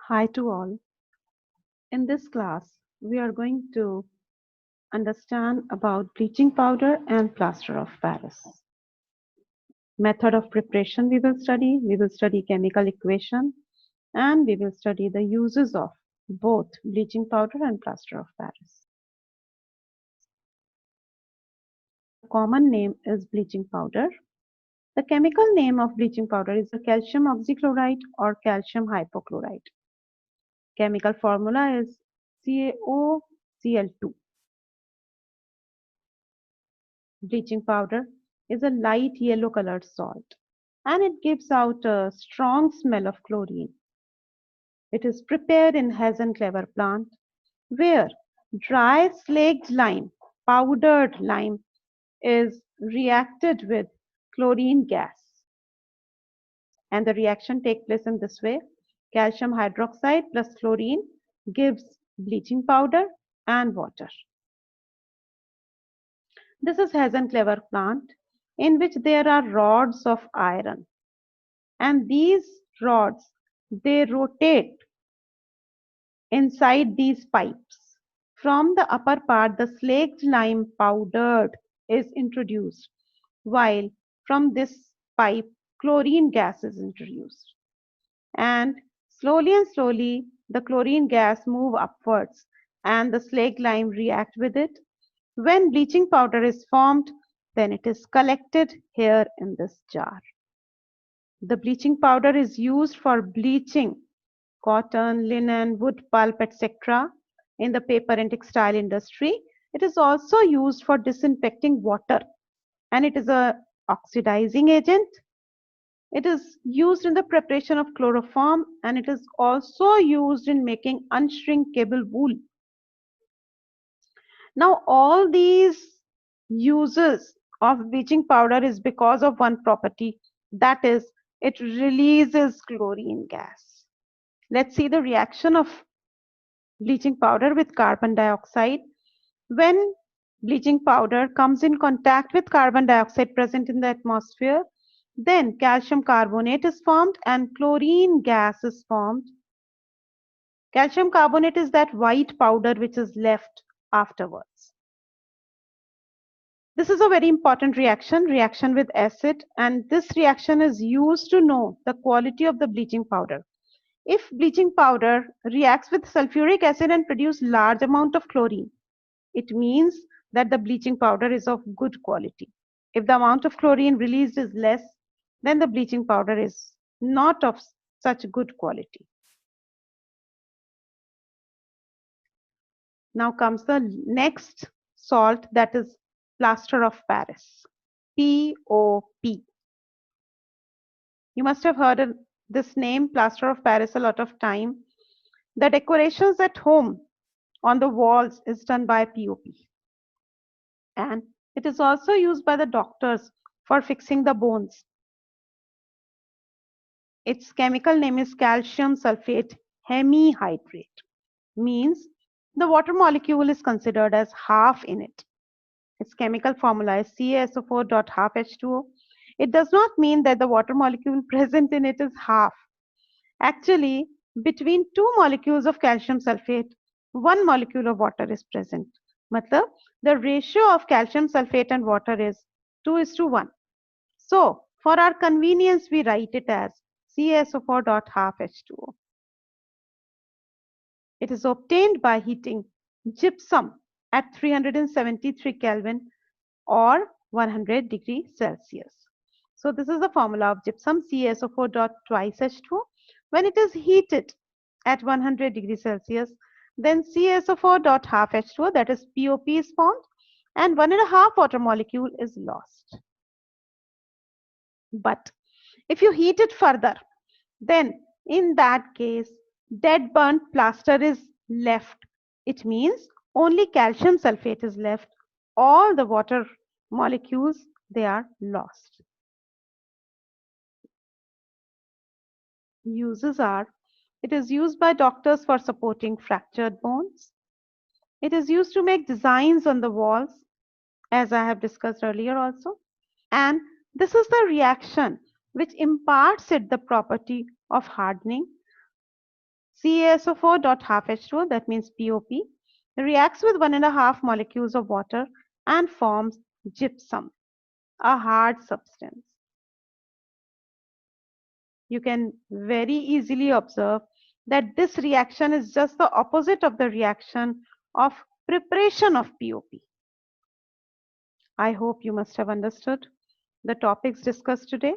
Hi to all. In this class, we are going to understand about bleaching powder and plaster of Paris. Method of preparation we will study chemical equation, and we will study the uses of both bleaching powder and plaster of Paris. The common name is bleaching powder. The chemical name of bleaching powder is the calcium oxychloride or calcium hypochlorite. Chemical formula is CaOCl2. Bleaching powder is a light yellow colored salt and it gives out a strong smell of chlorine. It is prepared in Hazenclever plant where dry slaked lime, powdered lime, is reacted with chlorine gas. And the reaction takes place in this way. Calcium hydroxide plus chlorine gives bleaching powder and water. This is Hazenclever plant in which there are rods of iron, and these rods, they rotate inside these pipes. From the upper part, the slaked lime powdered is introduced, while from this pipe, chlorine gas is introduced. And slowly, the chlorine gas move upwards and the slaked lime react with it. When bleaching powder is formed, then it is collected here in this jar. The bleaching powder is used for bleaching cotton, linen, wood pulp, etc. in the paper and textile industry. It is also used for disinfecting water and it is a oxidizing agent. It is used in the preparation of chloroform and it is also used in making unshrinkable wool. Now all these uses of bleaching powder is because of one property, that is it releases chlorine gas. Let's see the reaction of bleaching powder with carbon dioxide. When bleaching powder comes in contact with carbon dioxide present in the atmosphere, then calcium carbonate is formed and chlorine gas is formed. Calcium carbonate is that white powder which is left afterwards. This is a very important reaction with acid, and this reaction is used to know the quality of the bleaching powder. If bleaching powder reacts with sulfuric acid and produce large amount of chlorine, it means that the bleaching powder is of good quality. If the amount of chlorine released is less, then the bleaching powder is not of such good quality. Now comes the next salt, that is plaster of Paris, POP. You must have heard of this name, plaster of Paris, a lot of time. The decorations at home on the walls is done by POP. And it is also used by the doctors for fixing the bones. Its chemical name is calcium sulfate hemihydrate. Means the water molecule is considered as half in it. Its chemical formula is CaSO4.12H2O. It does not mean that the water molecule present in it is half. Actually, between two molecules of calcium sulfate, one molecule of water is present. Matlab, the ratio of calcium sulfate and water is 2:1. So, for our convenience, we write it as CaSO4.12H2O. It is obtained by heating gypsum at 373 Kelvin or 100 degrees Celsius. So this is the formula of gypsum, CaSO4.2H2O. When it is heated at 100 degrees Celsius, then CaSO4.12H2O, that is POP, is formed and 1.5 water molecule is lost. But if you heat it further, then in that case, dead burnt plaster is left. It means only calcium sulfate is left. All the water molecules, they are lost. Uses are, it is used by doctors for supporting fractured bones. It is used to make designs on the walls, as I have discussed earlier also. And this is the reaction which imparts it the property of hardening. CaSO4.half H2O, that means POP, reacts with 1.5 molecules of water and forms gypsum, a hard substance. You can very easily observe that this reaction is just the opposite of the reaction of preparation of POP. I hope you must have understood the topics discussed today.